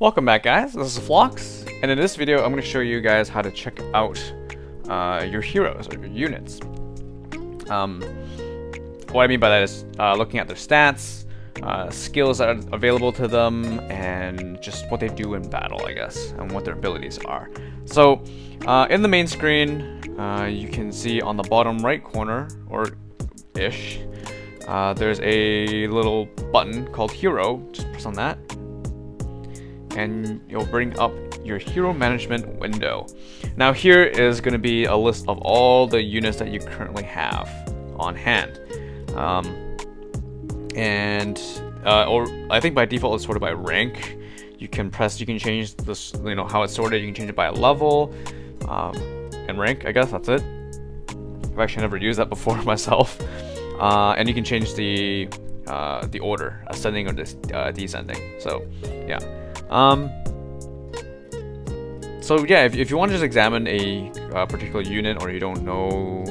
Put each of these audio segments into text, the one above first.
Welcome back, guys. This is Flawkes, and in this video I'm going to show you guys how to check out your heroes or your units. What I mean by that is looking at their stats, skills that are available to them, and just what they do in battle, I guess, and what their abilities are. So in the main screen, you can see on the bottom right corner, or ish, there's a little button called Hero. Just press on that, and you'll bring up your hero management window. Now here is going to be a list of all the units that you currently have on hand. Or I think by default it's sorted by rank. You can change this, how it's sorted. You can change it by level, and rank, I guess that's it. I've actually never used that before myself. And you can change the order, ascending or descending. So yeah. If you want to just examine a particular unit, or you don't know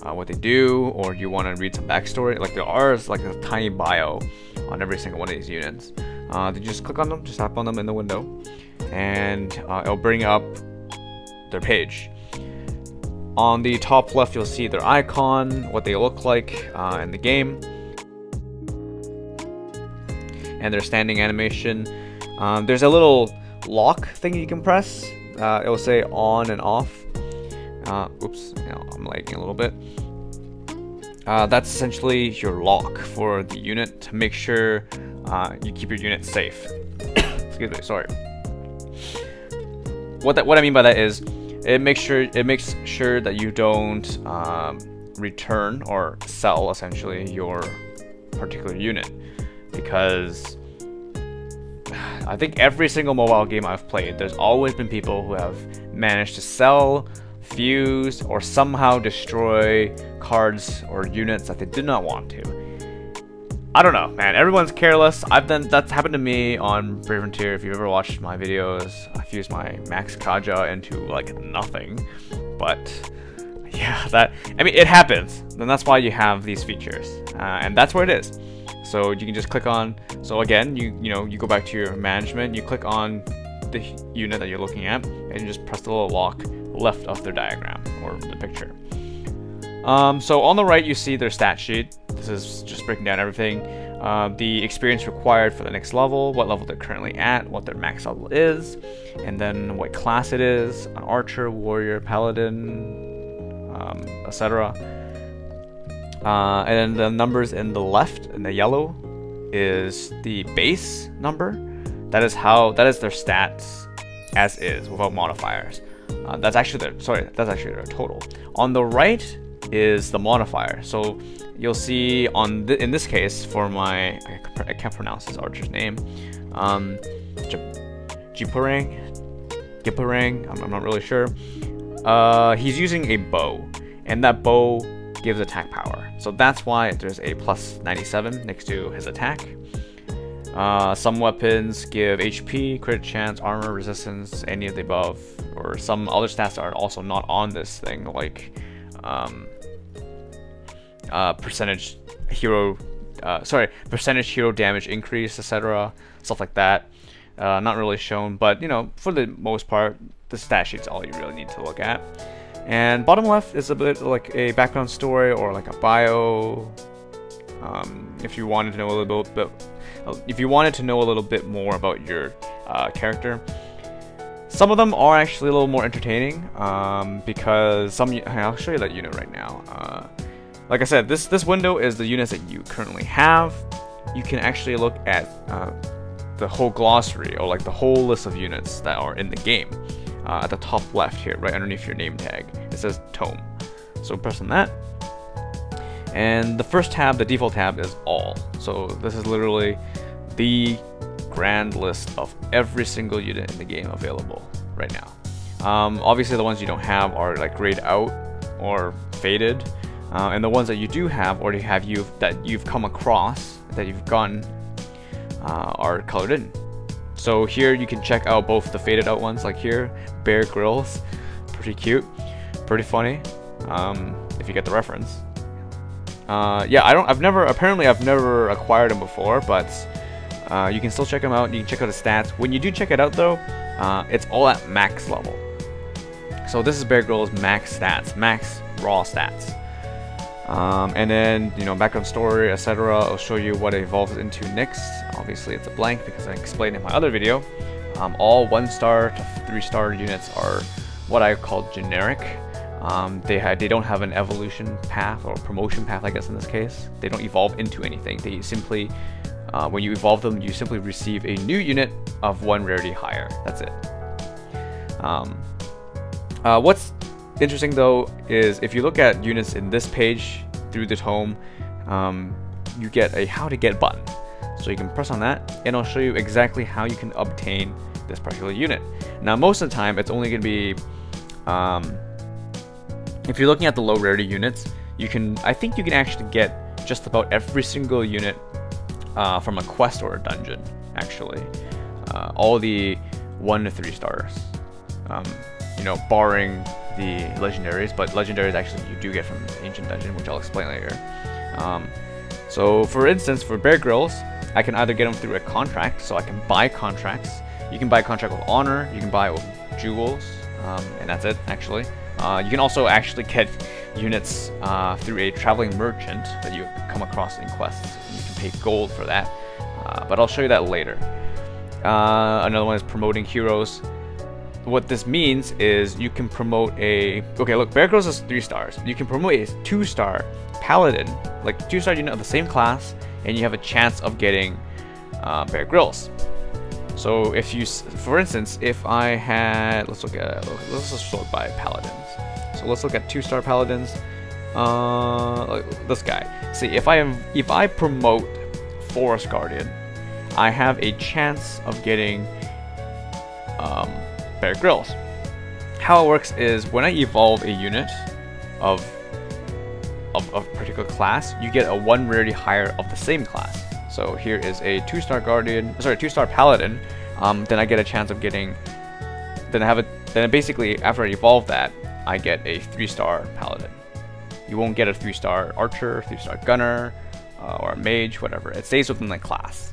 what they do, or you want to read some backstory, like there is like a tiny bio on every single one of these units, you just click on them, just tap on them in the window, and it'll bring up their page. On the top left, you'll see their icon, what they look like in the game, and their standing animation. There's a little lock thing you can press. It will say on and off. Oops, I'm lagging a little bit. That's essentially your lock for the unit to make sure you keep your unit safe. Excuse me, sorry. What I mean by that is it makes sure that you don't return or sell essentially your particular unit, because I think every single mobile game I've played, there's always been people who have managed to sell, fuse, or somehow destroy cards or units that they did not want to. I don't know, man. Everyone's careless. That's happened to me on Brave Frontier. If you've ever watched my videos, I fused my Max Kaja into like nothing. But yeah, it happens. And that's why you have these features, and that's where it is. So you can just click on. So again, you go back to your management. You click on the unit that you're looking at, and you just press the little lock left of their diagram or the picture. So on the right, you see their stat sheet. This is just breaking down everything. The experience required for the next level, what level they're currently at, what their max level is, and then what class it is: an archer, warrior, paladin, etc. And then the numbers in the left, in the yellow, is the base number. That is their stats as is, without modifiers. That's actually their total. On the right is the modifier. So you'll see in this case, for I can't pronounce this archer's name, Gipurang, I'm not really sure. He's using a bow, and that bow gives attack power. So that's why there's a plus 97 next to his attack. Some weapons give HP, crit chance, armor, resistance, any of the above, or some other stats that are also not on this thing, like percentage hero damage increase, etc. Stuff like that. Not really shown, but for the most part, the stat sheet's all you really need to look at. And bottom left is a bit like a background story or like a bio. If you wanted to know a little bit more about your character. Some of them are actually a little more entertaining, because I'll show you that unit right now. Like I said, this window is the units that you currently have. You can actually look at the whole glossary, or like the whole list of units that are in the game. At the top left here, right underneath your name tag, it says Tome. So press on that, and the first tab, the default tab, is all. So this is literally the grand list of every single unit in the game available right now. Obviously the ones you don't have are like grayed out or faded, and the ones that you do have, or you've come across, that you've gotten, are colored in. So here you can check out both the faded out ones, like here, Bear Grylls, pretty cute, pretty funny, if you get the reference. I've never acquired them before, but You can still check them out. You can check out the stats. When you do check it out though, it's all at max level. So this is Bear Grylls max stats, max raw stats. And then, you know, background story, etc. I'll show you what it evolves into next. Obviously it's a blank because I explained in my other video. All 1-star to 3-star units are what I call generic. They don't have an evolution path or promotion path, I guess in this case. They don't evolve into anything. They simply, when you evolve them, you simply receive a new unit of 1 rarity higher. That's it. What's interesting though is if you look at units in this page through the tome, you get a how to get button. So you can press on that and I'll show you exactly how you can obtain this particular unit. Now most of the time it's only going to be, if you're looking at the low rarity units, I think you can actually get just about every single unit from a quest or a dungeon, actually. All the 1 to 3 stars. You know, barring the legendaries, but legendaries actually you do get from Ancient Dungeon, which I'll explain later. So for instance, for Bear Grylls, I can either get them through a contract, so I can buy contracts. You can buy a contract with honor, you can buy it with jewels, and that's it actually. You can also actually get units through a traveling merchant that you come across in quests. You can pay gold for that, but I'll show you that later. Another one is promoting heroes. What this means is you can promote okay, look, Bear Grylls is 3 stars. You can promote a 2-star paladin, like 2-star unit of the same class, and you have a chance of getting Bear Grylls. So if you, for instance, if I had, let's just sort by paladins. So let's look at 2-star paladins. Like this guy. See, if I promote Forest Guardian, I have a chance of getting Bear Grylls. How it works is when I evolve a unit of a particular class, you get a 1 rarity higher of the same class. So here is a 2-star Guardian, 2-star Paladin. Then I get a chance of getting. Then basically after I evolve that, I get a 3-star Paladin. You won't get a 3-star Archer, 3-star Gunner, or a Mage, whatever. It stays within the class.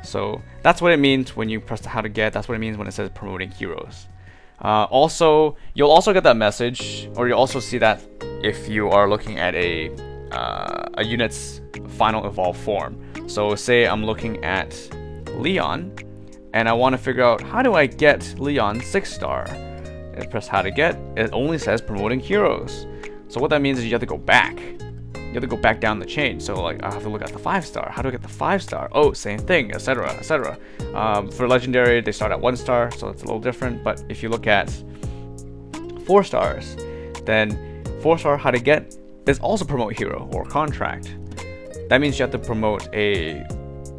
So that's what it means when you press the how to get. That's what it means when it says promoting heroes. Also, you'll also get that message, or you'll also see that if you are looking at a unit's final evolve form. So say I'm looking at Leon, and I want to figure out how do I get Leon 6-star. And press how to get. It only says promoting heroes. So what that means is you have to go back. You have to go back down the chain. So like I have to look at the 5-star. How do I get the 5-star? Oh, same thing, etc., etc. For legendary, they start at 1-star, so it's a little different. But if you look at 4 stars, then 4-star how to get is also promote hero or contract. That means you have to promote any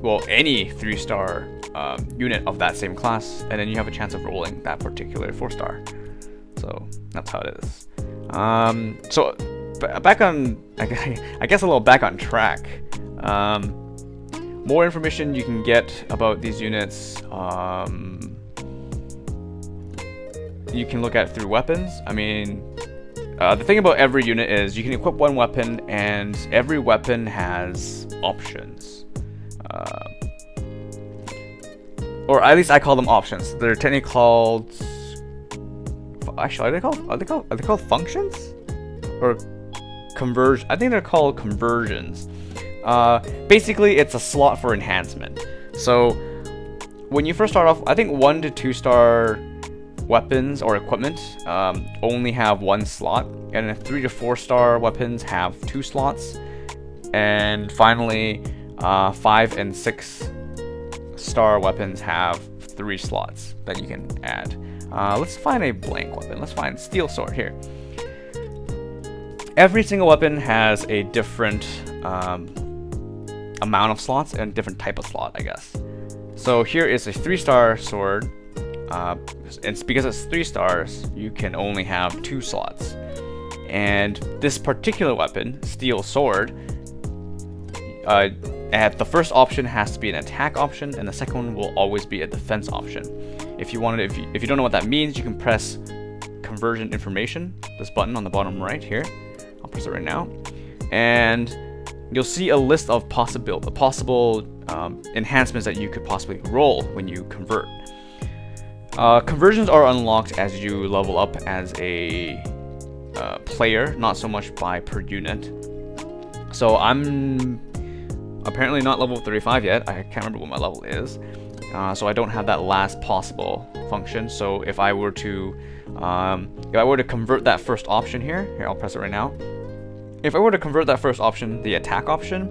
3-star unit of that same class, and then you have a chance of rolling that particular 4-star. So that's how it is. So back on, I guess a little back on track. More information you can get about these units. You can look at through weapons. I mean, the thing about every unit is you can equip one weapon, and every weapon has options. Or at least I call them options. They're technically called. Actually, are they called functions? Or conversion? I think they're called conversions. Basically, it's a slot for enhancement. So when you first start off, I think 1 to 2-star weapons or equipment only have 1 slot, and 3 to 4-star weapons have 2 slots, and finally 5 and 6-star weapons have 3 slots that you can add. Let's find a blank weapon. Let's find Steel Sword here. Every single weapon has a different amount of slots and different type of slot, I guess. So here is a 3-star sword, and because it's 3 stars, you can only have 2 slots. And this particular weapon, Steel Sword, the first option has to be an attack option, and the second one will always be a defense option. If you don't know what that means, you can press conversion information, this button on the bottom right here. I'll press it right now, and you'll see a list of possible enhancements that you could possibly roll when you convert. Conversions are unlocked as you level up as a player, not so much by per unit. So I'm apparently not level 35 yet. I can't remember what my level is. So I don't have that last possible function. So if I were to convert that first option here, I'll press it right now. If I were to convert that first option, the attack option,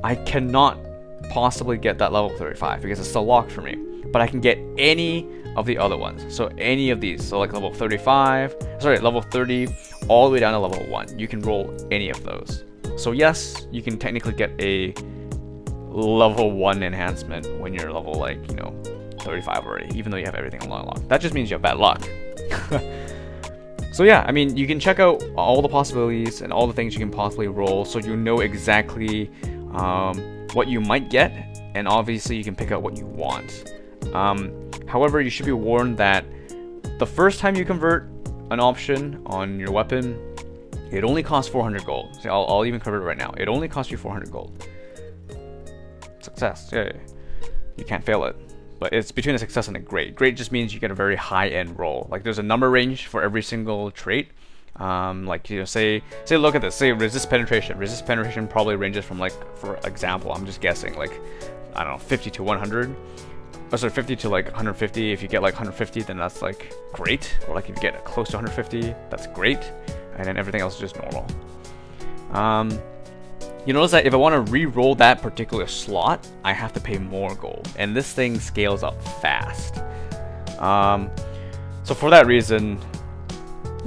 I cannot possibly get that level 35 because it's still locked for me. But I can get any of the other ones. So any of these. So like level 35, sorry, level 30, all the way down to level 1. You can roll any of those. So yes, you can technically get a level 1 enhancement when you're level like, 35 already, even though you have everything unlocked. That just means you have bad luck. So yeah, I mean, you can check out all the possibilities and all the things you can possibly roll so you know exactly what you might get, and obviously you can pick out what you want. However, you should be warned that the first time you convert an option on your weapon, it only costs 400 gold. So I'll even convert it right now. It only costs you 400 gold. Success. Yeah, you can't fail it. But it's between a success and a great. Great just means you get a very high-end roll. Like there's a number range for every single trait. Say look at this. Say resist penetration. Resist penetration probably ranges from, like, for example, I'm just guessing, like, I don't know, 50 to 100. Oh, sorry, 50 to like 150. If you get like 150, then that's like great. Or like if you get close to 150, that's great. And then everything else is just normal. You notice that if I want to re-roll that particular slot, I have to pay more gold, and this thing scales up fast. So for that reason,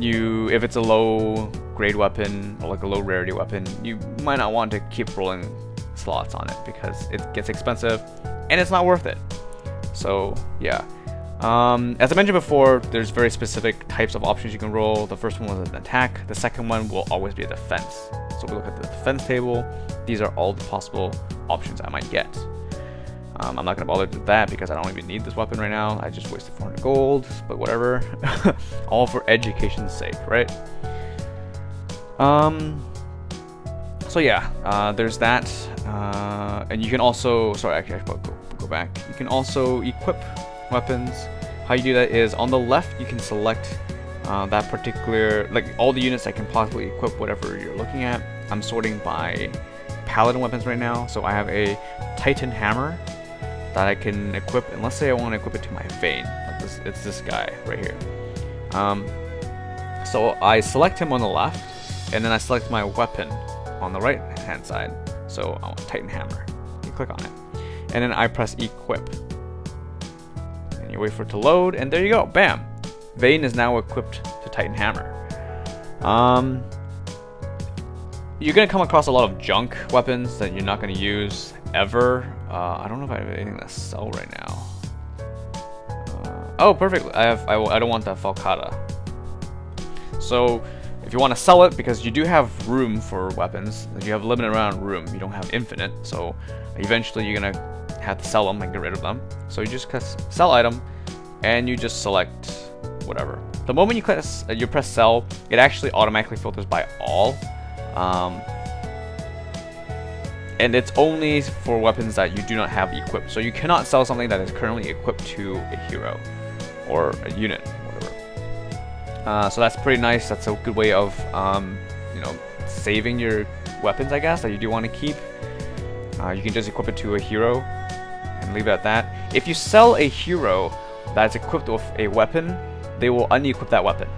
if it's a low grade weapon or like a low rarity weapon, you might not want to keep rolling slots on it because it gets expensive and it's not worth it. So yeah, as I mentioned before, there's very specific types of options you can roll. The first one was an attack. The second one will always be a defense. So we look at the defense table. These are all the possible options I might get. I'm not going to bother with that because I don't even need this weapon right now. I just wasted 400 gold, but whatever. All for education's sake, right? So yeah, there's that. And you can also, sorry, actually, I should go back. You can also equip weapons. How you do that is on the left, you can select that particular, like all the units that can possibly equip whatever you're looking at. I'm sorting by paladin weapons right now, so I have a Titan hammer that I can equip, and let's say I want to equip it to my Vane. Like this, it's this guy right here. So I select him on the left, and then I select my weapon on the right hand side. So I want Titan hammer. You click on it, and then I press equip. And you wait for it to load, and there you go. Bam! Vane is now equipped to Titan hammer. You're gonna come across a lot of junk weapons that you're not gonna use ever. I don't know if I have anything to sell right now. Oh, perfect. I don't want that falcata. So if you want to sell it, because you do have room for weapons, you have limited amount of room. You don't have infinite, so eventually you're gonna have to sell them and get rid of them. So you just press sell item, and you just select whatever. The moment you press sell, it actually automatically filters by all. And it's only for weapons that you do not have equipped. So you cannot sell something that is currently equipped to a hero or a unit, whatever. So that's pretty nice. That's a good way of saving your weapons, I guess, that you do want to keep. You can just equip it to a hero and leave it at that. If you sell a hero that's equipped with a weapon, they will unequip that weapon.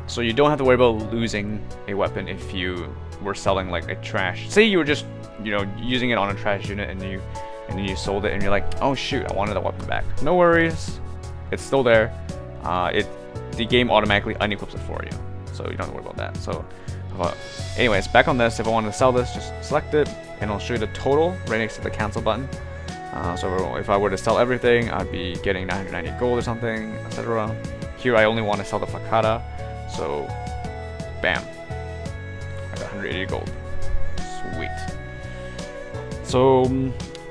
So you don't have to worry about losing a weapon if you were selling like a trash. Say you were just using it on a trash unit and then you sold it and you're like, oh shoot, I wanted the weapon back. No worries, it's still there. The game automatically unequips it for you, so you don't have to worry about that. So anyways, back on this, if I want to sell this, just select it and it'll show you the total right next to the cancel button. So if I were to sell everything, I'd be getting 990 gold or something, etc. Here I only want to sell the Fakata, so bam, I got 180 gold. Sweet. So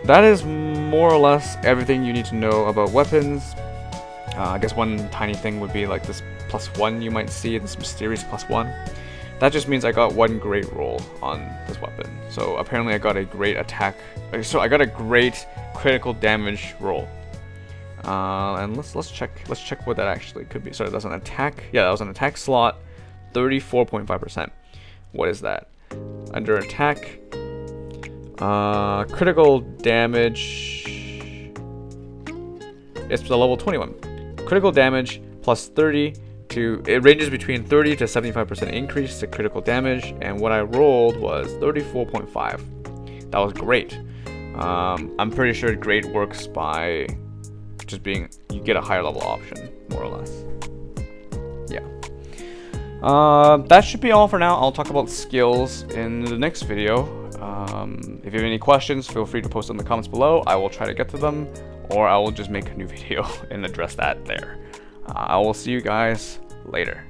that is more or less everything you need to know about weapons. I guess one tiny thing would be like this +1 you might see, this mysterious +1. that just means I got one great roll on this weapon. So apparently I got a great attack. So I got a great critical damage roll. And let's check what that actually could be. Sorry, that's an attack. Yeah, that was an attack slot, 34.5%. What is that? Under attack, critical damage. It's the level 21. Critical damage plus 30 to, it ranges between 30 to 75% increase to critical damage, and what I rolled was 34.5. That was great. I'm pretty sure great works by just being, you get a higher level option, more or less. Yeah. That should be all for now. I'll talk about skills in the next video. If you have any questions, feel free to post them in the comments below. I will try to get to them, or I will just make a new video and address that there. I will see you guys later.